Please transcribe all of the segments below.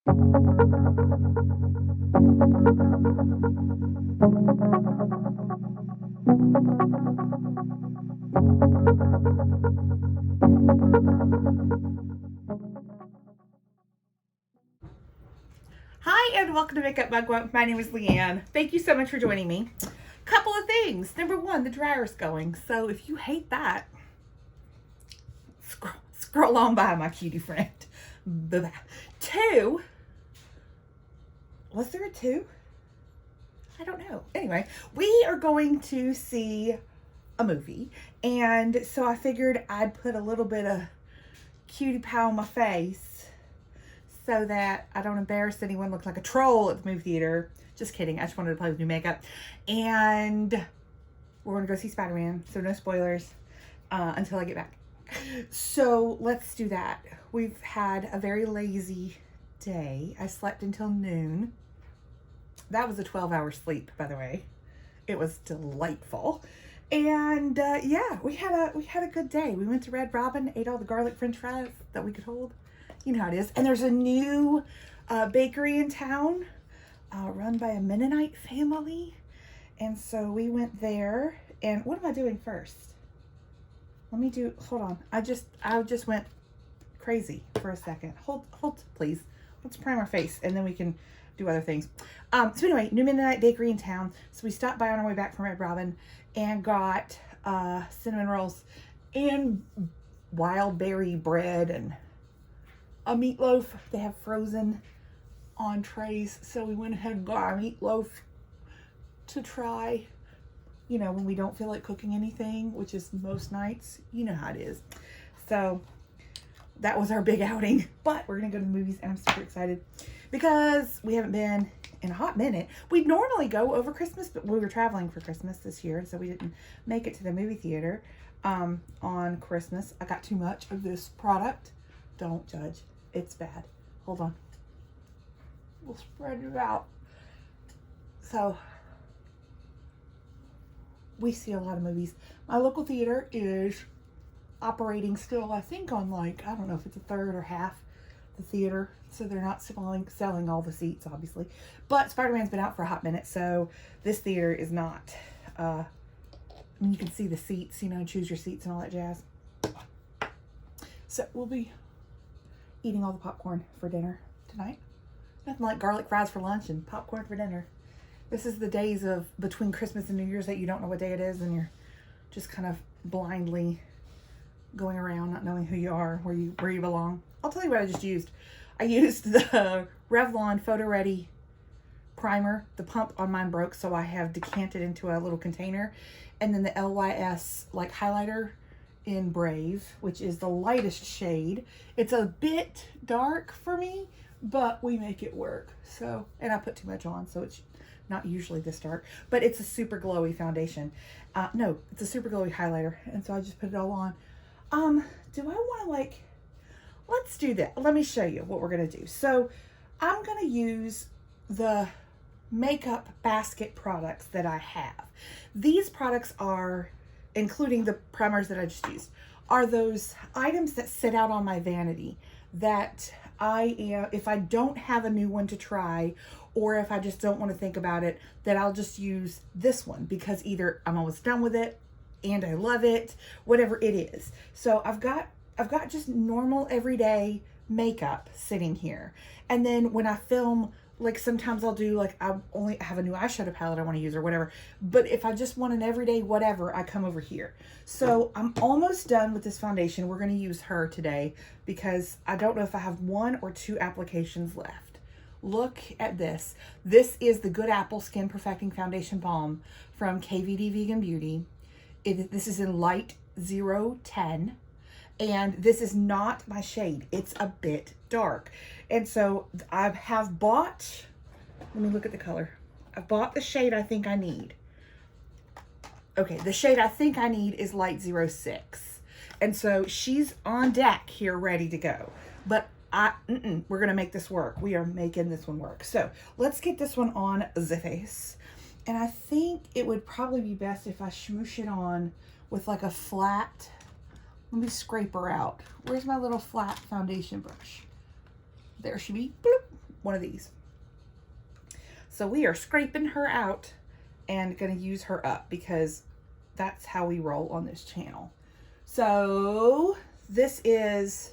Hi and welcome to Makeup Mugwump. My name is Leanne. Thank you so much for joining me. Couple of things. Number one, the dryer's going. So if you hate that, scroll on by, my cutie friend. Bye-bye. Two, was there a two? I don't know. Anyway, we are going to see a movie. And so I figured I'd put a little bit of cutie pie on my face so that I don't embarrass anyone, look like a troll at the movie theater. Just kidding. I just wanted to play with new makeup. And we're going to go see Spider-Man. So no spoilers until I get back. So let's do that. We've had a very lazy day. I slept until noon. That was a 12-hour sleep, by the way. It was delightful. And yeah, we had a good day. We went to Red Robin, ate all the garlic french fries that we could hold. You know how it is. And there's a new bakery in town run by a Mennonite family. And so we went there. And what am I doing first? Hold on. I just went crazy for a second. Hold, please. Let's prime our face and then we can do other things. So anyway, new Mennonite bakery in town. So we stopped by on our way back from Red Robin and got cinnamon rolls and wild berry bread and a meatloaf. They have frozen entrees. So we went ahead and got our meatloaf to try. You know, when we don't feel like cooking anything, which is most nights, you know how it is. So that was our big outing, but we're going to go to the movies and I'm super excited because we haven't been in a hot minute. We'd normally go over Christmas, but we were traveling for Christmas this year, so we didn't make it to the movie theater on Christmas. I got too much of this product. Don't judge. It's bad. Hold on. We'll spread it out. So we see a lot of movies. My local theater is operating still, I think, on like, I don't know if it's a third or half the theater. So they're not selling all the seats, obviously. But Spider-Man's been out for a hot minute, so this theater is not. I mean, you can see the seats, you know, choose your seats and all that jazz. So we'll be eating all the popcorn for dinner tonight. Nothing like garlic fries for lunch and popcorn for dinner. This is the days of between Christmas and New Year's that you don't know what day it is and you're just kind of blindly going around not knowing who you are, where you belong. I'll tell you what I just used. I used the Revlon Photo Ready primer. The pump on mine broke, so I have decanted into a little container. And then the LYS like highlighter in Brave, which is the lightest shade. It's a bit dark for me, but we make it work. So, and I put too much on, so it's not usually this dark, but it's a super glowy foundation. No, it's a super glowy highlighter. And so I just put it all on. Do I want to like, let's do that. Let me show you what we're going to do. So I'm going to use the makeup basket products that I have. These products are, including the primers that I just used, are those items that sit out on my vanity that if I don't have a new one to try, or if I just don't want to think about it, that I'll just use this one because either I'm almost done with it and I love it, whatever it is. So I've got just normal everyday makeup sitting here. And then when I film, like sometimes I'll do like, I only have a new eyeshadow palette I want to use or whatever. But if I just want an everyday whatever, I come over here. So I'm almost done with this foundation. We're going to use her today because I don't know if I have 1 or 2 applications left. Look at this. This is the Good Apple Skin Perfecting Foundation Balm from KVD Vegan Beauty. This is in light 010. And this is not my shade. It's a bit dark. And so I have bought, let me look at the color. I've bought the shade I think I need. Okay, the shade I think I need is light 06. And so she's on deck here ready to go. But we're going to make this work. We are making this one work. So let's get this one on the face. And I think it would probably be best if I smoosh it on with like a flat, let me scrape her out. Where's my little flat foundation brush? There she be. Bloop. one of these. So we are scraping her out and going to use her up because that's how we roll on this channel. So this is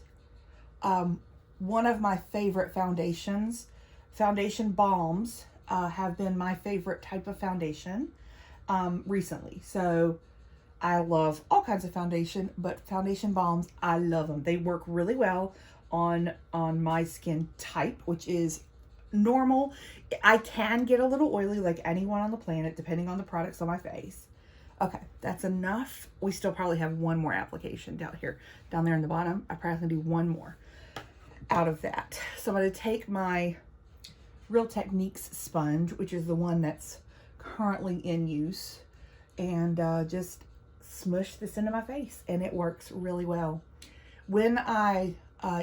one of my favorite foundations. Foundation balms have been my favorite type of foundation recently. So I love all kinds of foundation, but foundation balms, I love them. They work really well on my skin type, which is normal. I can get a little oily like anyone on the planet, depending on the products on my face. Okay, that's enough. We still probably have one more application down there in the bottom. I probably can do one more out of that. So I'm going to take my Real Techniques sponge, which is the one that's currently in use, and just smush this into my face, and it works really well. When I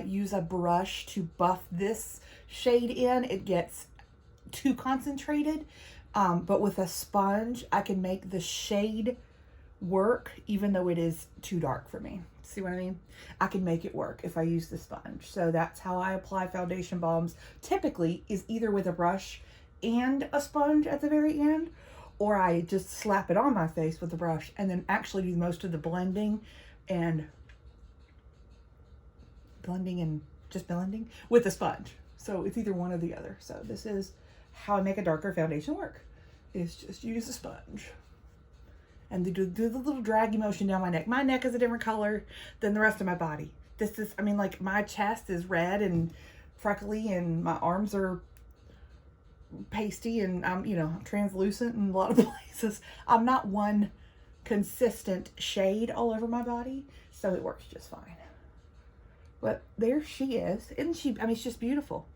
use a brush to buff this shade in, it gets too concentrated, but with a sponge I can make the shade work even though it is too dark for me. See what I mean? I can make it work if I use the sponge. So that's how I apply foundation balms typically, is either with a brush and a sponge at the very end, or I just slap it on my face with a brush and then actually do most of the blending and just blending with the sponge. So it's either one or the other. So this is how I make a darker foundation work, is just use a sponge. And do the little draggy motion down my neck. My neck is a different color than the rest of my body. This is, I mean, like my chest is red and freckly and my arms are pasty and I'm, you know, translucent in a lot of places. I'm not one consistent shade all over my body, so it works just fine. But there she is. Isn't she? I mean, it's just beautiful.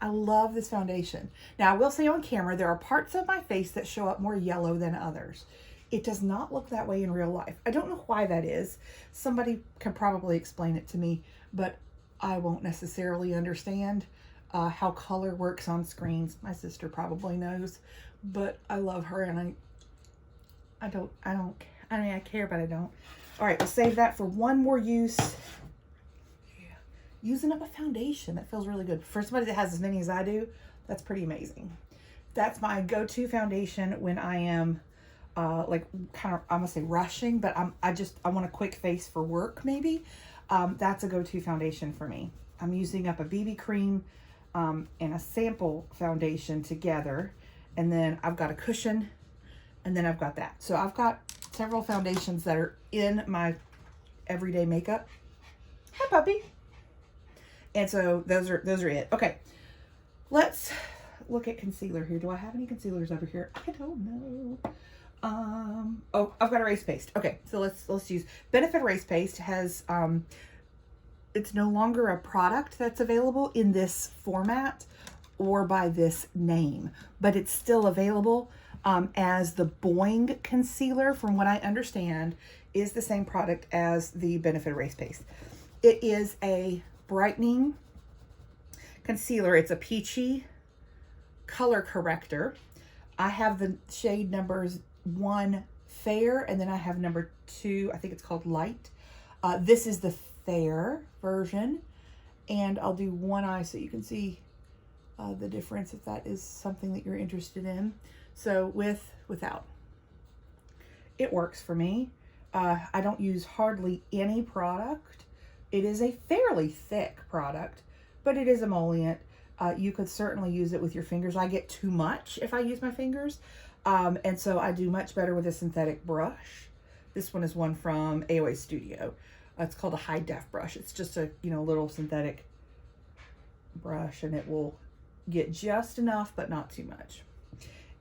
I love this foundation. Now, I will say on camera, there are parts of my face that show up more yellow than others. It does not look that way in real life. I don't know why that is. Somebody can probably explain it to me, but I won't necessarily understand how color works on screens. My sister probably knows, but I love her, and I mean, I care, but I don't. All right, we'll save that for one more use. Yeah. Using up a foundation, that feels really good. For somebody that has as many as I do, that's pretty amazing. That's my go-to foundation when I am like kind of, I'm gonna say rushing, but I want a quick face for work maybe. That's a go-to foundation for me. I'm using up a BB cream and a sample foundation together, and then I've got a cushion, and then I've got that. So I've got several foundations that are in my everyday makeup. Hi, puppy. And so those are it. Okay, let's look at concealer here. Do I have any concealers over here? I don't know. Oh, I've got erase paste. Okay, so let's use Benefit Erase Paste. Has it's no longer a product that's available in this format or by this name, but it's still available as the Boing concealer. From what I understand, is the same product as the Benefit Erase Paste. It is a brightening concealer. It's a peachy color corrector. I have the shade numbers 1 fair, and then I have number 2, I think it's called light. This is the fair version, and I'll do one eye so you can see the difference if that is something that you're interested in. So without, it works for me. I don't use hardly any product. It is a fairly thick product, but it is emollient. You could certainly use it with your fingers. I get too much if I use my fingers. And so I do much better with a synthetic brush. This one is one from AOA Studio. It's called a high def brush. It's just a, you know, little synthetic brush, and it will get just enough, but not too much.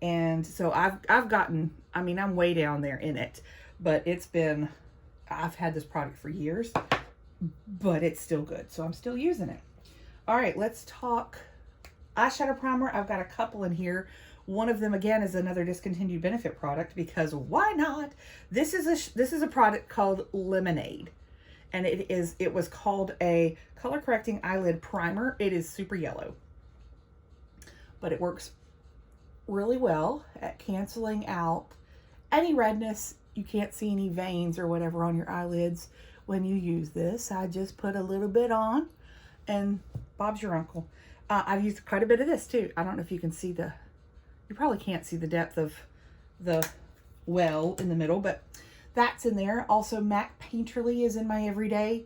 And so I've gotten, I mean, I'm way down there in it, but I've had this product for years, but it's still good. So I'm still using it. All right, let's talk eyeshadow primer. I've got a couple in here. One of them, again, is another discontinued Benefit product, because why not? This is a product called Lemonade, and it was called a color correcting eyelid primer. It is super yellow, but it works really well at canceling out any redness. You can't see any veins or whatever on your eyelids when you use this. I just put a little bit on, and Bob's your uncle. I've used quite a bit of this too. I don't know if you can see you probably can't see the depth of the well in the middle, but that's in there. Also, MAC Painterly is in my everyday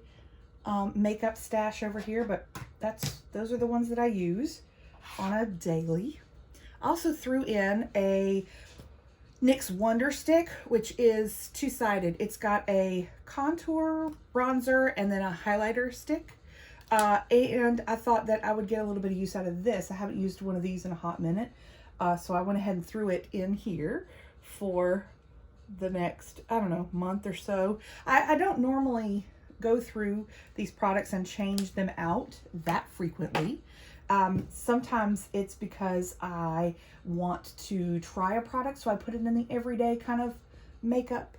makeup stash over here, but those are the ones that I use on a daily. I also threw in a NYX Wonder Stick, which is two-sided. It's got a contour bronzer and then a highlighter stick. And I thought that I would get a little bit of use out of this. I haven't used one of these in a hot minute. So I went ahead and threw it in here for the next, I don't know, month or so. I don't normally go through these products and change them out that frequently. Sometimes it's because I want to try a product, so I put it in the everyday kind of makeup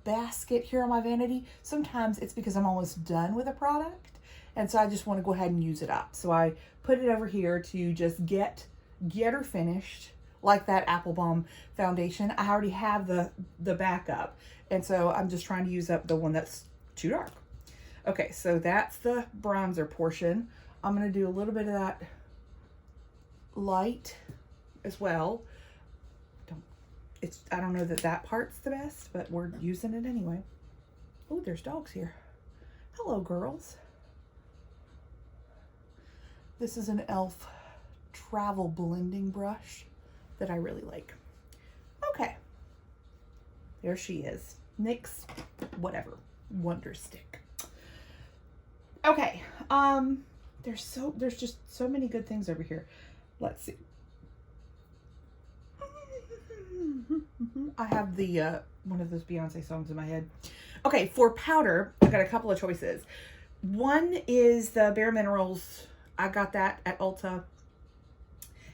basket here on my vanity. Sometimes it's because I'm almost done with a product, and so I just want to go ahead and use it up. So I put it over here to just get her finished, like that Apple Balm foundation. I already have the backup, and so I'm just trying to use up the one that's too dark. Okay, so that's the bronzer portion. I'm going to do a little bit of that light as well. I don't know that part's the best, but we're using it anyway. Oh, there's dogs here. Hello, girls. This is an e.l.f. travel blending brush that I really like. Okay. There she is. NYX, whatever, Wonder Stick. Okay. There's just so many good things over here. Let's see. I have the one of those Beyonce songs in my head. Okay, for powder, I've got a couple of choices. One is the Bare Minerals. I got that at Ulta,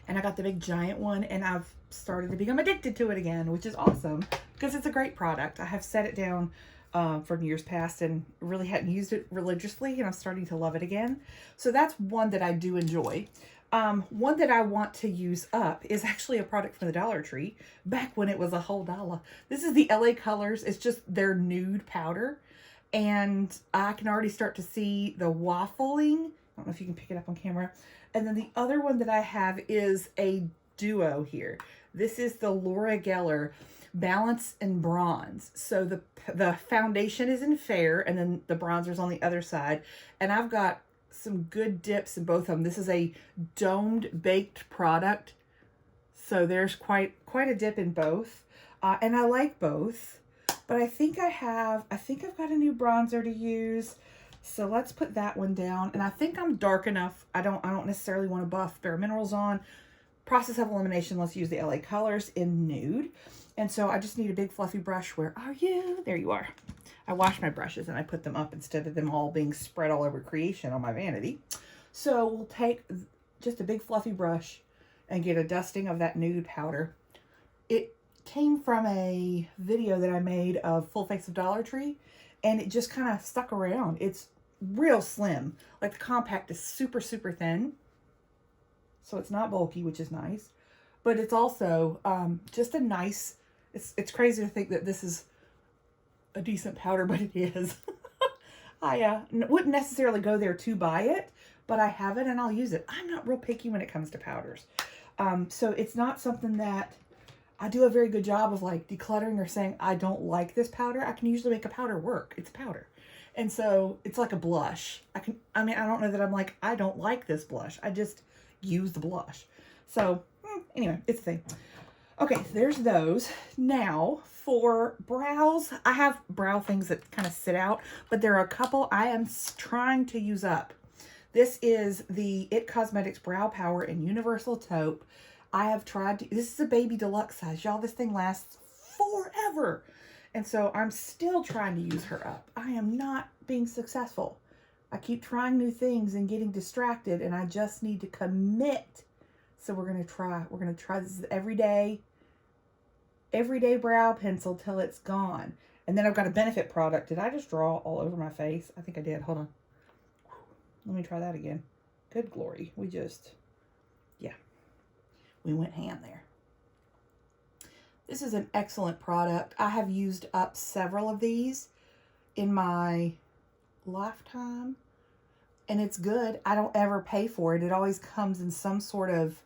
and I got the big giant one, and I've started to become addicted to it again, which is awesome because it's a great product. I have set it down for years past and really hadn't used it religiously, and I'm starting to love it again. So that's one that I do enjoy. One that I want to use up is actually a product from the Dollar Tree back when it was a whole $1. This is the LA Colors. It's just their nude powder, and I can already start to see the waffling. I don't know if you can pick it up on camera. And then the other one that I have is a duo here. This is the Laura Geller Balance and Bronze. So the foundation is in Fair, and then the bronzer's on the other side. And I've got some good dips in both of them. This is a domed baked product, so there's quite a dip in both, and I like both. But I think I've got a new bronzer to use, so let's put that one down. And I think I'm dark enough. I don't necessarily want to buff Bare Minerals on. Process of elimination, let's use the LA Colors in nude. And so I just need a big fluffy brush. Where are you? There you are. I wash my brushes and I put them up instead of them all being spread all over creation on my vanity. So we'll take just a big fluffy brush and get a dusting of that nude powder. It came from a video that I made of Full Face of Dollar Tree, and it just kind of stuck around. It's real slim. Like the compact is super, super thin. So it's not bulky, which is nice. But it's also just a nice, it's crazy to think that this is a decent powder, but it is. I wouldn't necessarily go there to buy it, but I have it and I'll use it. I'm not real picky when it comes to powders. So it's not something that I do a very good job of like decluttering or saying, I don't like this powder. I can usually make a powder work. It's powder. And so it's like a blush. I don't know that I'm like, I don't like this blush. I just use the blush. So anyway, it's a thing. Okay, there's those. Now for brows, I have brow things that kind of sit out, but there are a couple I am trying to use up. This is the IT Cosmetics Brow Power in Universal Taupe. I have tried to, this is a baby deluxe size. Y'all, this thing lasts forever. And so I'm still trying to use her up. I am not being successful. I keep trying new things and getting distracted, and I just need to commit. So we're going to try. We're going to try this everyday brow pencil till it's gone. And then I've got a Benefit product. Did I just draw all over my face? I think I did. Hold on. Let me try that again. Good glory. We went ham there. This is an excellent product. I have used up several of these in my lifetime, and it's good. I don't ever pay for it. It always comes in some sort of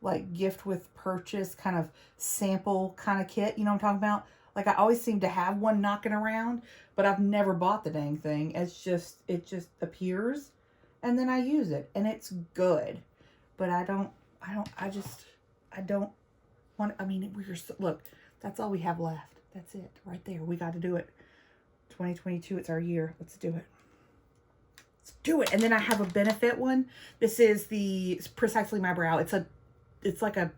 like gift with purchase kind of sample kind of kit. You know what I'm talking about? Like I always seem to have one knocking around, but I've never bought the dang thing. It just appears and then I use it and it's good. But I don't want, I mean, look, that's all we have left. That's it right there. We got to do it. 2022, it's our year. Let's do it. Let's do it. And then I have a Benefit one. This is it's Precisely My Brow. It's like a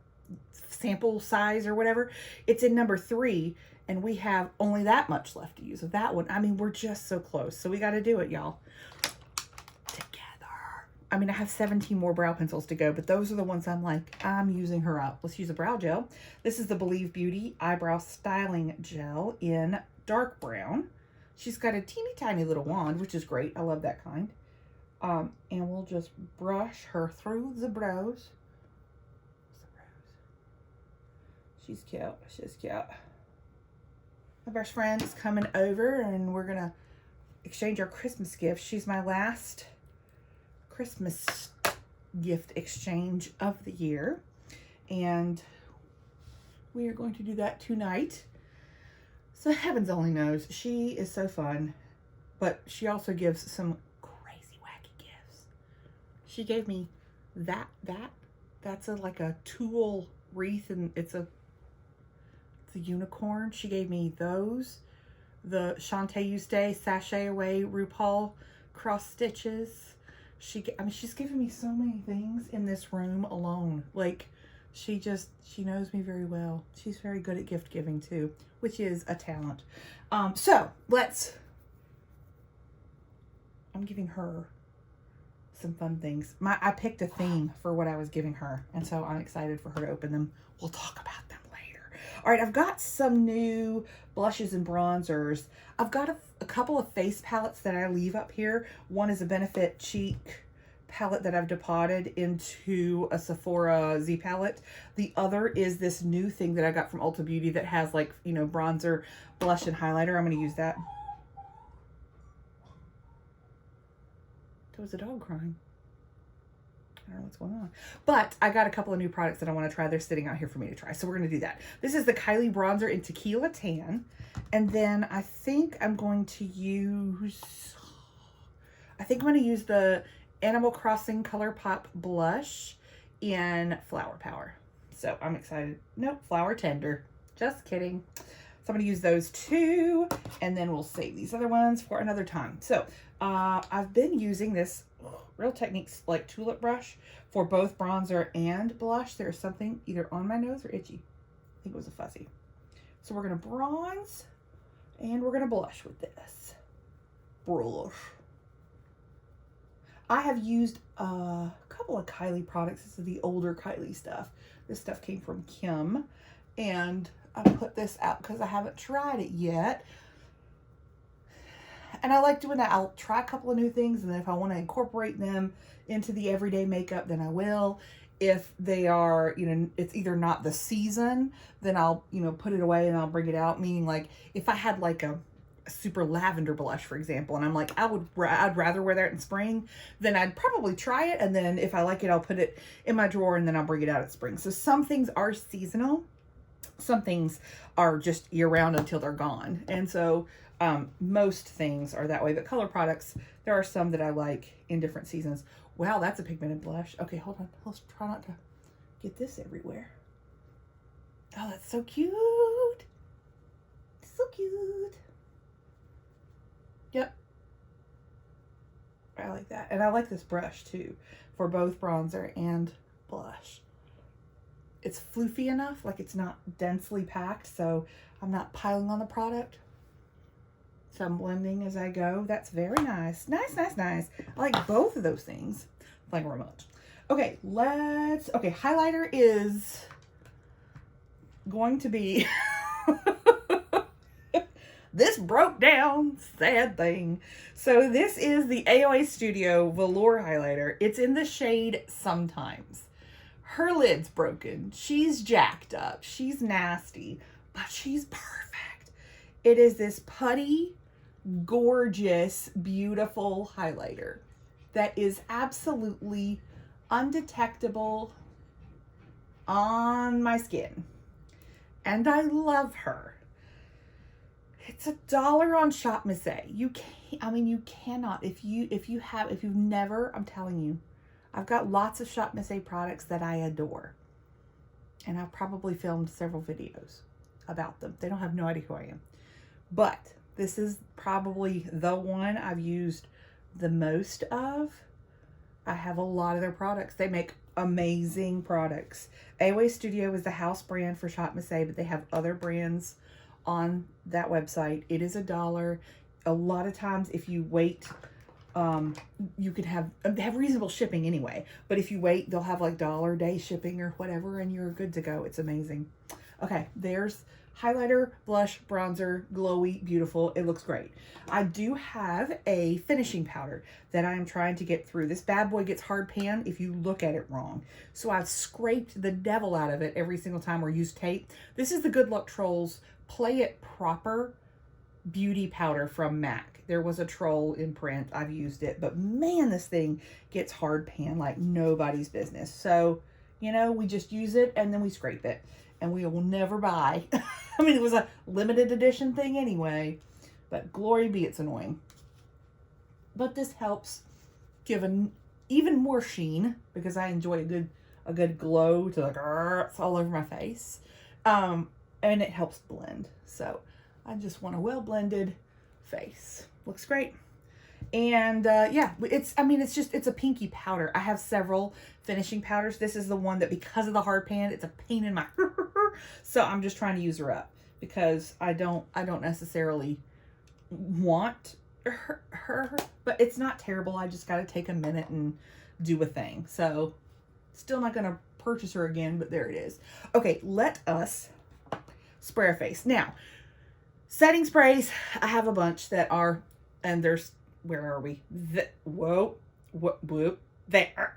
sample size or whatever. It's in number 3 and we have only that much left to use of that one. I mean, we're just so close. So we got to do it, y'all. Together. I mean, I have 17 more brow pencils to go, but those are the ones I'm using her up. Let's use a brow gel. This is the Believe Beauty Eyebrow Styling Gel in dark brown. She's got a teeny tiny little wand, which is great. I love that kind. And we'll just brush her through the brows. She's cute. She's cute. My best friend is coming over and we're going to exchange our Christmas gifts. She's my last Christmas gift exchange of the year. And we are going to do that tonight. So heavens only knows. She is so fun. But she also gives some crazy wacky gifts. She gave me that's like a tulle wreath and it's a unicorn. She gave me those. The Shantae You Stay Sachet Away RuPaul cross stitches. She's given me so many things in this room alone. Like, she knows me very well. She's very good at gift giving too, which is a talent. So I'm giving her some fun things. I picked a theme for what I was giving her, and so I'm excited for her to open them. We'll talk about them later. All right, I've got some new blushes and bronzers. I've got a couple of face palettes that I leave up here. One is a Benefit Cheek palette that I've depotted into a Sephora Z palette. The other is this new thing that I got from Ulta Beauty that has like, you know, bronzer, blush, and highlighter. I'm going to use that. There was a dog crying. I don't know what's going on. But I got a couple of new products that I want to try. They're sitting out here for me to try. So we're going to do that. This is the Kylie Bronzer in Tequila Tan. And then I think I'm going to use the Animal Crossing Color Pop Blush in Flower Power. So I'm excited. Nope, Flower Tender. Just kidding. So I'm going to use those two, and then we'll save these other ones for another time. So I've been using this Real Techniques like tulip brush for both bronzer and blush. There's something either on my nose or itchy. I think it was a fuzzy. So we're going to bronze and we're going to blush with this brush. I have used a couple of Kylie products. This is the older Kylie stuff. This stuff came from Kim, and I put this out because I haven't tried it yet. And I like doing that. I'll try a couple of new things, and then if I want to incorporate them into the everyday makeup, then I will. If they are, you know, it's either not the season, then I'll, you know, put it away and I'll bring it out. Meaning, like, if I had like a super lavender blush, for example, and I'm like, I'd rather wear that in spring, then I'd probably try it, and then if I like it, I'll put it in my drawer, and then I'll bring it out at spring. So some things are seasonal, some things are just year-round until they're gone, and so most things are that way. But color products, there are some that I like in different seasons. Wow, that's a pigmented blush. Okay, hold on, let's try not to get this everywhere. Oh, that's so cute. So cute. Yep. I like that. And I like this brush too for both bronzer and blush. It's floofy enough, like it's not densely packed, so I'm not piling on the product. So I'm blending as I go. That's very nice. Nice, nice, nice. I like both of those things. Thank you very much. Okay, okay, highlighter is going to be this broke down, sad thing. So this is the AOA Studio Velour highlighter. It's in the shade Sometimes. Her lid's broken. She's jacked up. She's nasty, but she's perfect. It is this putty, gorgeous, beautiful highlighter that is absolutely undetectable on my skin. And I love her. It's $1 on Shop Miss A. You can't, I mean, you cannot, if you've never, I'm telling you, I've got lots of Shop Miss A products that I adore. And I've probably filmed several videos about them. They don't have no idea who I am. But this is probably the one I've used the most of. I have a lot of their products. They make amazing products. AOA Studio is the house brand for Shop Miss A, but they have other brands on that website. It is $1. A lot of times if you wait, you could have, they have reasonable shipping anyway, but if you wait, they'll have like $1 day shipping or whatever, and you're good to go. It's amazing. Okay, there's highlighter, blush, bronzer, glowy, beautiful. It looks great. I do have a finishing powder that I am trying to get through. This bad boy gets hard pan if you look at it wrong. So I've scraped the devil out of it every single time or used tape. This is the Good Luck Trolls Play It Proper Beauty Powder from MAC. There was a troll in print. I've used it, but man, this thing gets hard pan like nobody's business. So, you know, we just use it and then we scrape it. And we will never buy. I mean, it was a limited edition thing anyway. But glory be, it's annoying. But this helps give an even more sheen, because I enjoy a good glow to like, it's all over my face. And it helps blend. So I just want a well blended face. Looks great. And yeah, it's a pinky powder. I have several finishing powders. This is the one that, because of the hard pan, it's a pain in my so I'm just trying to use her up, because I don't necessarily want her, but it's not terrible. I just got to take a minute and do a thing. So still not going to purchase her again, but there it is. Okay, let us spray our face. Now, setting sprays, I have a bunch that are, and there's, where are we? Whoa, there.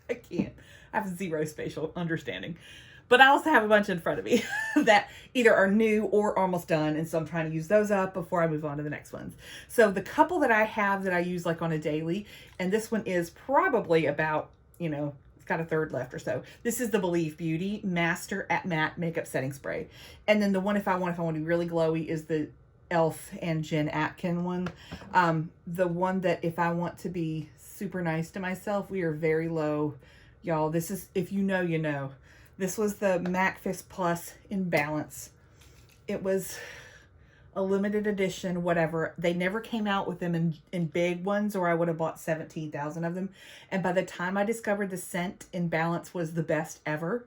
I can't. I have zero spatial understanding. But I also have a bunch in front of me that either are new or almost done. And so I'm trying to use those up before I move on to the next ones. So the couple that I have that I use like on a daily, and this one is probably about, you know, it's got a third left or so. This is the Believe Beauty Master at Matte Makeup Setting Spray. And then the one if I want to be really glowy is the Elf and Jen Atkin one. The one that if I want to be super nice to myself, we are very low. Y'all, this is, if you know, you know. This was the MAC Fist Plus in Balance. It was a limited edition, whatever. They never came out with them in big ones, or I would have bought 17,000 of them. And by the time I discovered the scent in Balance was the best ever,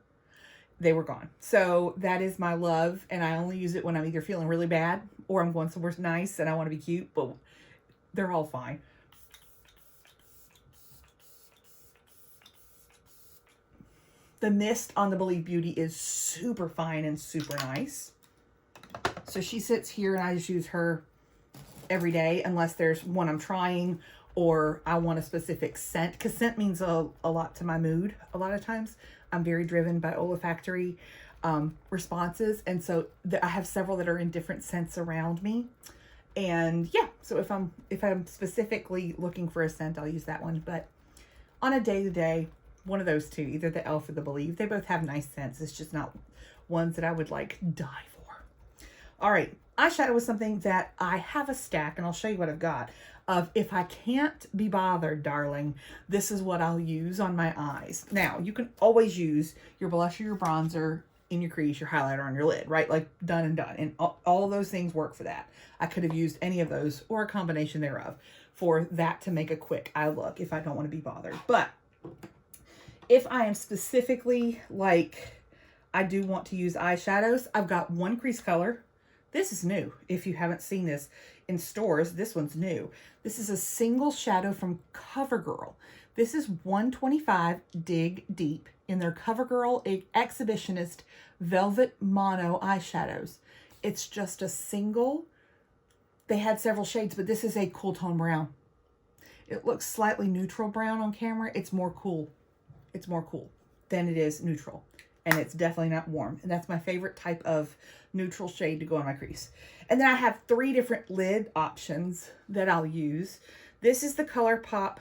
they were gone. So that is my love. And I only use it when I'm either feeling really bad or I'm going somewhere nice and I want to be cute, but they're all fine. The mist on the Believe Beauty is super fine and super nice. So she sits here and I just use her every day unless there's one I'm trying or I want a specific scent, because scent means a lot to my mood. A lot of times I'm very driven by olfactory responses. And so I have several that are in different scents around me. And yeah, so if I'm specifically looking for a scent, I'll use that one. But on a day-to-day, one of those two, either the Elf or the Believe, they both have nice scents. It's just not ones that I would like die for. All right, eyeshadow is something that I have a stack, and I'll show you what I've got. Of if I can't be bothered, darling, this is what I'll use on my eyes. Now, you can always use your blush or your bronzer in your crease, your highlighter on your lid, right? Like done and done. And all of those things work for that. I could have used any of those or a combination thereof for that to make a quick eye look if I don't want to be bothered. But if I am specifically like, I do want to use eyeshadows, I've got one crease color. This is new. If you haven't seen this in stores, this one's new. This is a single shadow from CoverGirl. This is 125 Dig Deep in their CoverGirl Exhibitionist Velvet Mono eyeshadows. It's just a single. They had several shades, but this is a cool tone brown. It looks slightly neutral brown on camera. It's more cool. It's more cool than it is neutral. and it's definitely not warm. And that's my favorite type of neutral shade to go on my crease. And then I have 3 different lid options that I'll use. This is the ColourPop.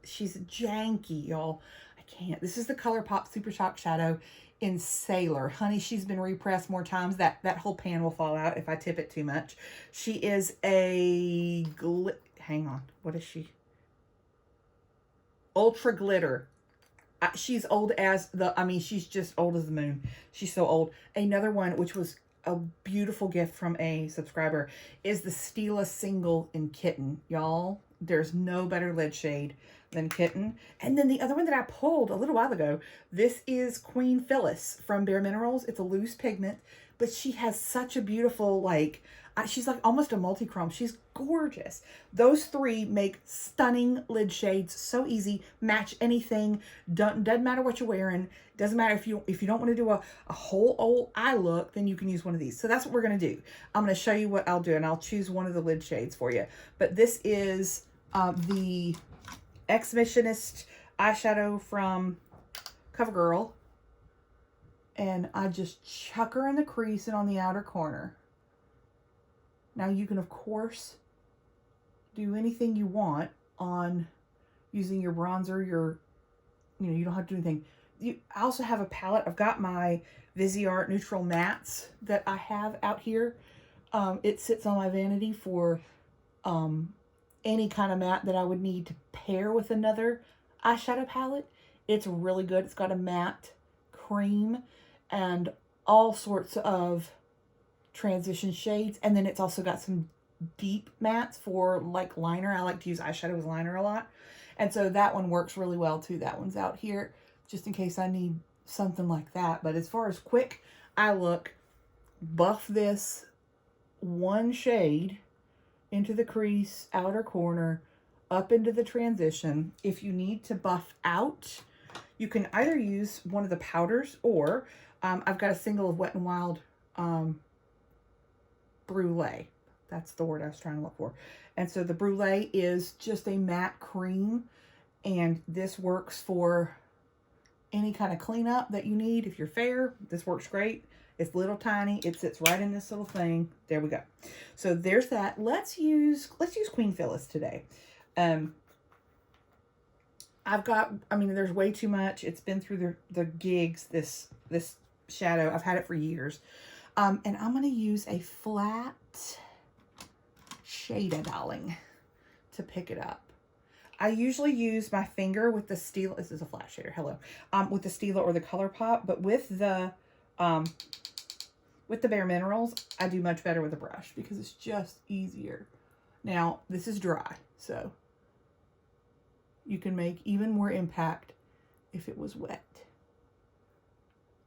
She's janky, y'all. I can't. This is the ColourPop Super Shock Shadow in Sailor. Honey, she's been repressed more times. That whole pan will fall out if I tip it too much. She is a... Hang on. What is she? Ultra Glitter. She's old as the... I mean, she's just old as the moon. She's so old. Another one, which was a beautiful gift from a subscriber, is the Stila Single in Kitten. Y'all, there's no better lid shade than Kitten. And then the other one that I pulled a little while ago, this is Queen Phyllis from Bare Minerals. It's a loose pigment, but she has such a beautiful, like, she's like almost a multi-chrome. She's gorgeous. Those 3 make stunning lid shades. So easy. Match anything. Doesn't matter what you're wearing. Doesn't matter if you don't want to do a whole old eye look, then you can use one of these. So that's what we're going to do. I'm going to show you what I'll do, and I'll choose one of the lid shades for you. But this is the Exhibitionist eyeshadow from CoverGirl. And I just chuck her in the crease and on the outer corner. Now you can, of course, do anything you want on using your bronzer, you don't have to do anything. I also have a palette. I've got my Viseart Neutral Mattes that I have out here. It sits on my vanity for any kind of matte that I would need to pair with another eyeshadow palette. It's really good. It's got a matte cream and all sorts of transition shades, and then it's also got some deep mattes for like liner. I like to use eyeshadow as liner a lot, and so that one works really well too. That one's out here just in case I need something like that. But as far as quick eye look, buff this one shade into the crease, outer corner, up into the transition. If you need to buff out, you can either use one of the powders, or I've got a single of Wet n Wild Brulee. That's the word I was trying to look for. And so the Brulee is just a matte cream, and this works for any kind of cleanup that you need. If you're fair, this works great. It's little tiny. It sits right in this little thing. There we go. So there's that. Let's use Queen Phyllis today. I've got, I mean, there's way too much. It's been through the gigs, this shadow. I've had it for years. And I'm going to use a flat Shada Darling to pick it up. I usually use my finger with the Stila. This is a flat shader. Hello. With the Stila or the ColourPop, but with the Bare Minerals, I do much better with a brush because it's just easier. Now, this is dry, so you can make even more impact if it was wet.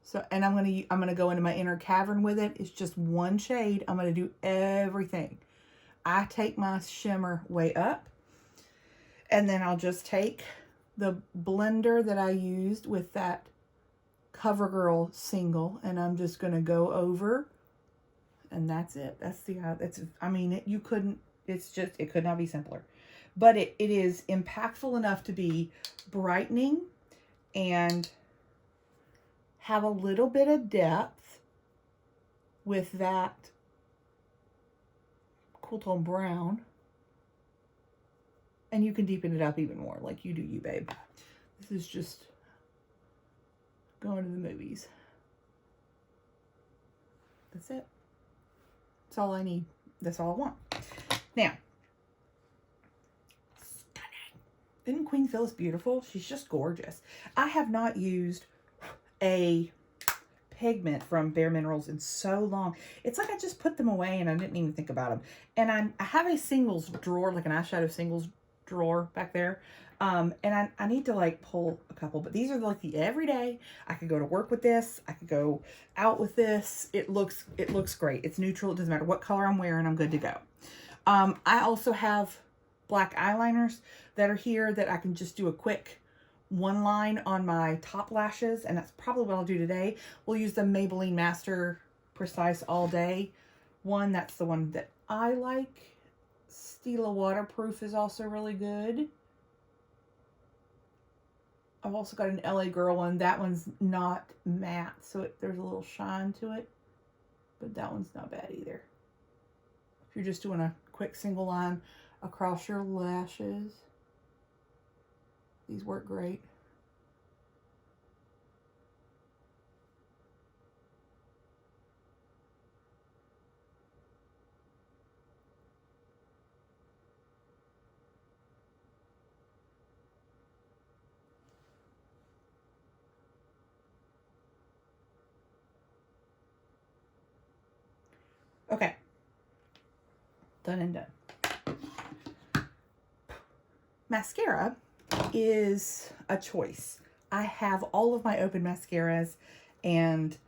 So, and I'm gonna go into my inner cavern with it. It's just one shade. I'm gonna do everything. I take my shimmer way up, and then I'll just take the blender that I used with that CoverGirl single, and I'm just gonna go over, and that's it. I mean, it could not be simpler. But it is impactful enough to be brightening and have a little bit of depth with that cool tone brown. And you can deepen it up even more, like you do you, babe. This is just going to the movies. That's it. That's all I need. That's all I want. Now, isn't Queen Phyllis beautiful? She's just gorgeous. I have not used a pigment from Bare Minerals in so long. It's like I just put them away and I didn't even think about them. And I have a singles drawer, like an eyeshadow singles drawer back there. And I need to like pull a couple, but these are like the everyday. I could go to work with this. I could go out with this. It looks great. It's neutral. It doesn't matter what color I'm wearing. I'm good to go. I also have black eyeliners that are here that I can just do a quick one line on my top lashes, and that's probably what I'll do today. We'll use the Maybelline Master Precise All Day one. That's the one that I like. Stila Waterproof is also really good. I've also got an LA Girl one. That one's not matte, so there's a little shine to it. But that one's not bad either. If you're just doing a quick single line across your lashes, these work great. Okay. Done and done. Mascara is a choice. I have all of my open mascaras, and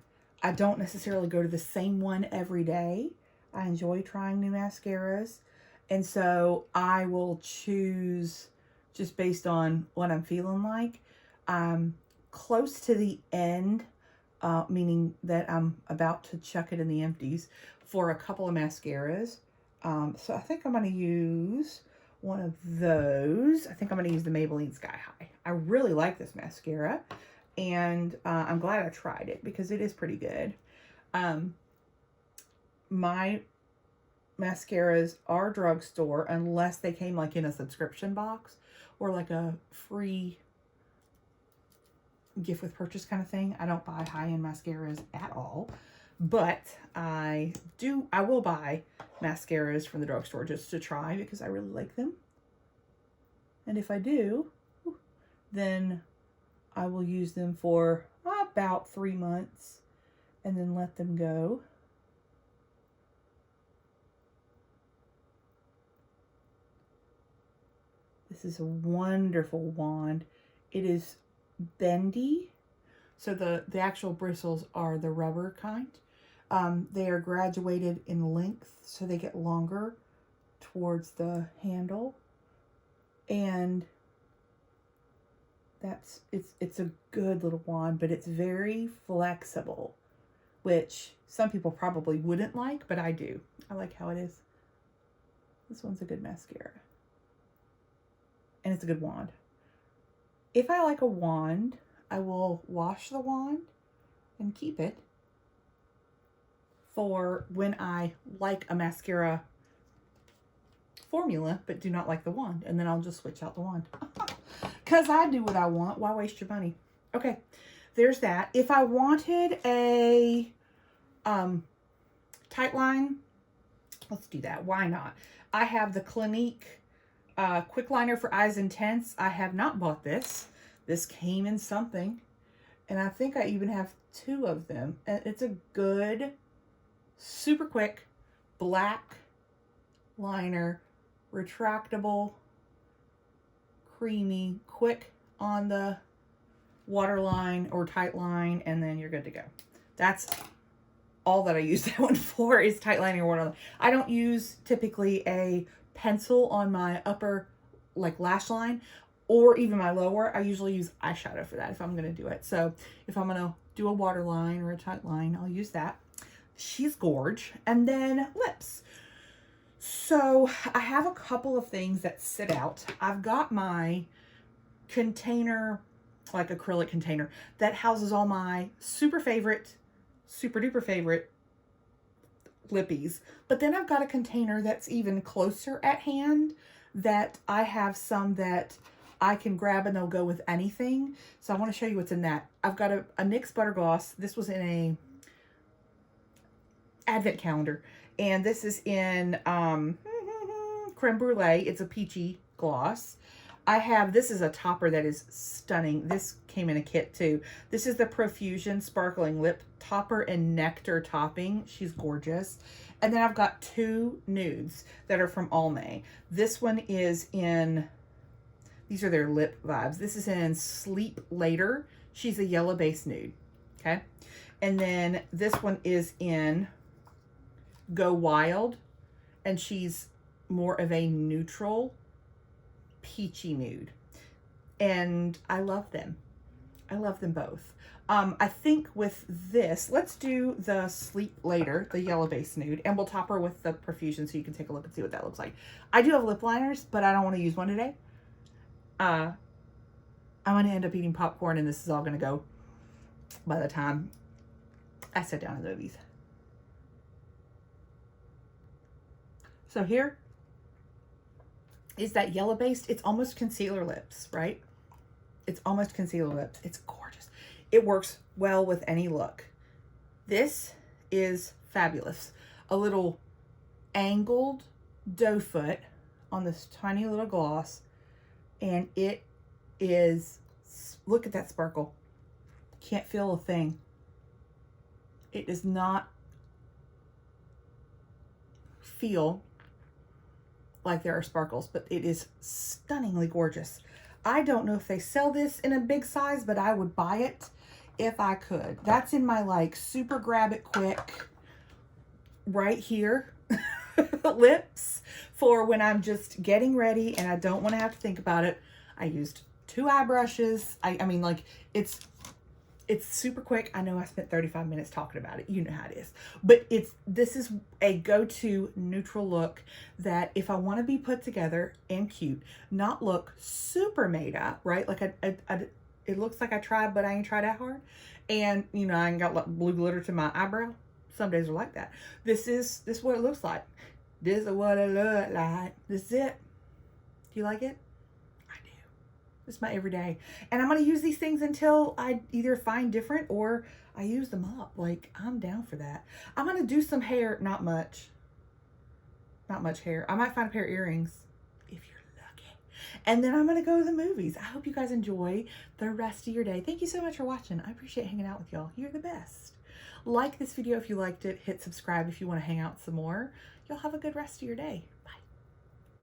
I don't necessarily go to the same one every day. I enjoy trying new mascaras, and so I will choose just based on what I'm feeling like. Close to the end, meaning that I'm about to chuck it in the empties for a couple of mascaras. So I think I'm going to use one of those. I think I'm going to use the Maybelline Sky High. I really like this mascara, and I'm glad I tried it because it is pretty good. My mascaras are drugstore unless they came like in a subscription box or like a free gift with purchase kind of thing. I don't buy high-end mascaras at all, but I will buy mascaras from the drugstore just to try because I really like them. And if I do, then I will use them for about 3 months and then let them go. This is a wonderful wand. It is bendy, so the actual bristles are the rubber kind. They are graduated in length, so they get longer towards the handle, and it's a good little wand, but it's very flexible, which some people probably wouldn't like, but I do. I like how it is. This one's a good mascara, and it's a good wand. If I like a wand, I will wash the wand and keep it for when I like a mascara formula but do not like the wand, and then I'll just switch out the wand. Because I do what I want. Why waste your money? Okay, there's that. If I wanted a tight line, let's do that. Why not? I have the Clinique quick liner for Eyes Intense. I have not bought this. This came in something, and I think I even have 2 of them. And it's a good, super quick black liner, retractable, creamy, quick on the waterline or tight line, and then you're good to go. That's all that I use that one for, is tight lining or waterline. I don't use typically a pencil on my upper like lash line or even my lower. I usually use eyeshadow for that if I'm going to do it. So if I'm going to do a waterline or a tight line, I'll use that. She's gorge. And then lips. So I have a couple of things that sit out. I've got my container, like acrylic container, that houses all my super duper favorite lippies. But then I've got a container that's even closer at hand that I have some that I can grab and they'll go with anything. So I want to show you what's in that. I've got a NYX Butter Gloss. This was in a advent calendar. And this is in Creme Brulee. It's a peachy gloss. This is a topper that is stunning. This came in a kit too. This is the Profusion Sparkling Lip Topper and Nectar Topping. She's gorgeous. And then I've got 2 nudes that are from Almay. This one is in, these are their lip vibes. This is in Sleep Later. She's a yellow base nude. Okay. And then this one is in Go Wild. And she's more of a neutral peachy nude, and I love them. I love them both. I think with this, let's do the Sleep Later, the yellow base nude, and we'll top her with the Profusion so you can take a look and see what that looks like. I do have lip liners, but I don't want to use one today. I'm going to end up eating popcorn, and this is all going to go by the time I sit down in the movies. So here is that yellow based. It's almost concealer lips, right? It's almost concealer lips. It's gorgeous. It works well with any look. This is fabulous. A little angled doe foot on this tiny little gloss, and it is, look at that sparkle. Can't feel a thing. It does not feel like there are sparkles, but it is stunningly gorgeous. I don't know if they sell this in a big size, but I would buy it if I could. That's in my like super grab it quick right here lips for when I'm just getting ready and I don't want to have to think about it. I used 2 eye brushes. I mean, like, it's super quick. I know I spent 35 minutes talking about it. You know how it is. But this is a go-to neutral look that if I want to be put together and cute, not look super made up, right? Like it looks like I tried, but I ain't tried that hard. And, you know, I ain't got like blue glitter to my eyebrow. Some days are like that. This is what it looks like. This is what it look like. This is it. Do you like it? It's my everyday. And I'm going to use these things until I either find different or I use them up. Like, I'm down for that. I'm going to do some hair. Not much. Not much hair. I might find a pair of earrings if you're lucky. And then I'm going to go to the movies. I hope you guys enjoy the rest of your day. Thank you so much for watching. I appreciate hanging out with y'all. You're the best. Like this video if you liked it. Hit subscribe if you want to hang out some more. Y'all have a good rest of your day.